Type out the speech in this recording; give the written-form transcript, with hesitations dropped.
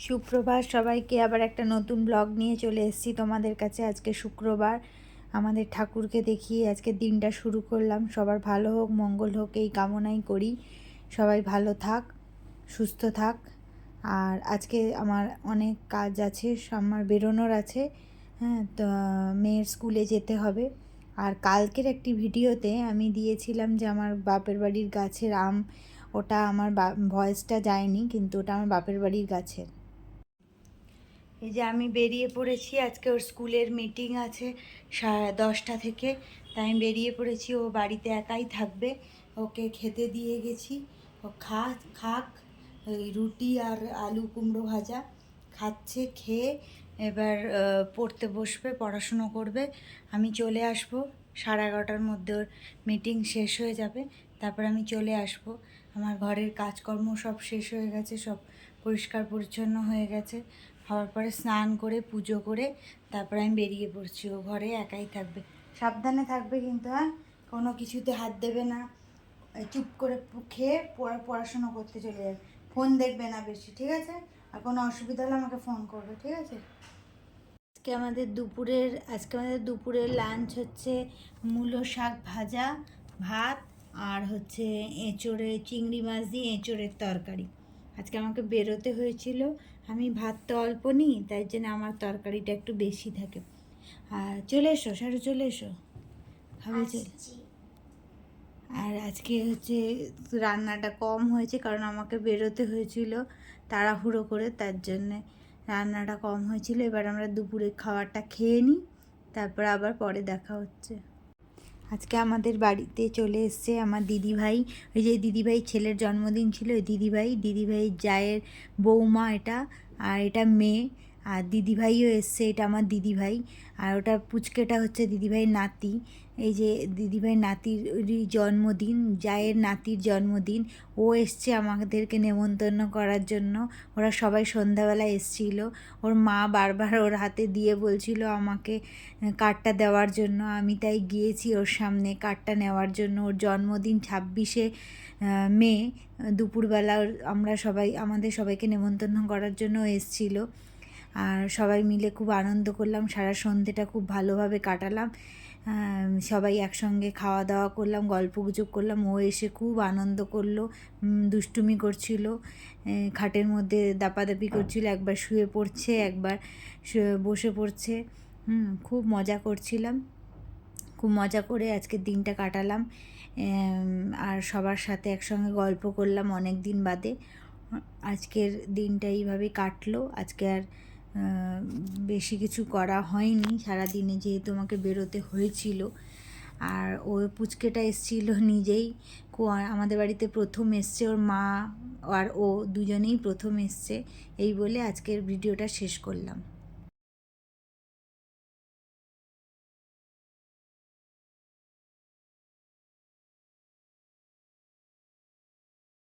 সুপ্রভাত সবাইকে, আবার একটা নতুন ব্লগ নিয়ে চলে এসেছি তোমাদের কাছে। আজকে শুক্রবার, আমাদের ঠাকুরকে দেখিয়ে আজকে দিনটা শুরু করলাম। সবার ভালো হোক, মঙ্গল হোক, এই কামনাই করি। সবাই ভালো থাক, সুস্থ থাক। আর আজকে আমার অনেক কাজ আছে, আমার বেরোনোর আছে। হ্যাঁ, তো মেয়ের স্কুলে যেতে হবে। আর কালকের একটি ভিডিওতে আমি দিয়েছিলাম যে আমার বাপের বাড়ির গাছের আম, ওটা আমার ভয়েসটা যায়নি, কিন্তু ওটা আমার বাপের বাড়ির গাছের। এই যে আমি বেরিয়ে পড়েছি, আজকে ওর স্কুলের মিটিং আছে 10:30 থেকে, তাই আমি বেরিয়ে পড়েছি। ও বাড়িতে একাই থাকবে, ওকে খেতে দিয়ে গেছি। ও খাক ওই রুটি আর আলু কুমড়ো ভাজা খাচ্ছে। খেয়ে এবার পড়তে বসবে, পড়াশুনো করবে। আমি চলে আসব 11:30টার মধ্যে, ওর মিটিং শেষ হয়ে যাবে। তারপর আমি চলে আসব। আমার ঘরের কাজকর্ম সব শেষ হয়ে গেছে, সব পরিষ্কার পরিচ্ছন্ন হয়ে গেছে। হওয়ার পরে স্নান করে পুজো করে তারপরে আমি বেরিয়ে পড়ছি। ও ঘরে একাই থাকবে, সাবধানে থাকবে কিন্তু। হ্যাঁ, কোনো কিছুতে হাত দেবে না, চুপ করে খেয়ে পড়াশোনা করতে চলে যাবে। ফোন দেখবে না বেশি, ঠিক আছে? আর কোনো অসুবিধা হলে আমাকে ফোন করবে, ঠিক আছে? আজকে আমাদের দুপুরের লাঞ্চ হচ্ছে মূলো শাক ভাজা, ভাত, আর হচ্ছে চিংড়ি মাছ দিয়ে এঁচোড়ের তরকারি। আজকে আমাকে বেরোতে হয়েছিল, আমি ভাত তো অল্প নিই, তাই জন্য আমার তরকারিটা একটু বেশি থাকে। আর চলে এসো, সারু চলে এসো, খাবে চলে। আর আজকে হচ্ছে রান্নাটা কম হয়েছে, কারণ আমাকে বেরোতে হয়েছিল তাড়াহুড়ো করে, তার জন্যে রান্নাটা কম হয়েছিল। এবার আমরা দুপুরে খাবারটা খেয়ে নিই, তারপর আবার পরে দেখা হচ্ছে। আজকে আমাদের বাড়িতে চলে এসছে আমার দিদিভাই। ওই যে দিদিভাই ছেলের জন্মদিন ছিল, ওই দিদিভাই জায়ের বৌমা এটা, আর এটা মেয়ে। আর দিদিভাইও এসছে, এটা আমার দিদিভাই। আর ওটা পুচকেটা হচ্ছে দিদিভাইয়ের নাতি। এই যে দিদিভাইয়ের নাতির জন্মদিন, জায়ের নাতির জন্মদিন। ও এসছে আমাদেরকে নেমন্তন্ন করার জন্য। ওরা সবাই সন্ধ্যাবেলা এসছিল। ওর মা বারবার ওর হাতে দিয়ে বলছিল আমাকে কার্ডটা দেওয়ার জন্য। আমি তাই গিয়েছি ওর সামনে কার্ডটা নেওয়ার জন্য। ওর জন্মদিন 26শে মে দুপুরবেলা আমাদের সবাইকে নেমন্তন্ন করার জন্য এসছিল। আর সবাই মিলে খুব আনন্দ করলাম, সারা সন্ধ্যেটা খুব ভালোভাবে কাটালাম। সবাই একসঙ্গে খাওয়া দাওয়া করলাম, গল্পগুজব করলাম। ও এসে খুব আনন্দ করলো, দুষ্টুমি করছিল, খাটের মধ্যে দাপাদাপি করছিল, একবার শুয়ে পড়ছে, একবার বসে পড়ছে। খুব মজা করছিলাম, খুব মজা করে আজকের দিনটা কাটালাম। আর সবার সাথে একসঙ্গে গল্প করলাম অনেক দিন বাদে। আজকের দিনটা এইভাবেই কাটলো। আজকে আর বেশি কিছু করা হয়নি সারাদিনে, যেহেতু আমাকে বেরোতে হয়েছিল। আর ও পুচকেটা এসেছিল নিজেই, আমাদের বাড়িতে প্রথম এসছে। ওর মা আর ও দুজনেই প্রথম এসছে। এই বলে আজকের ভিডিওটা শেষ করলাম।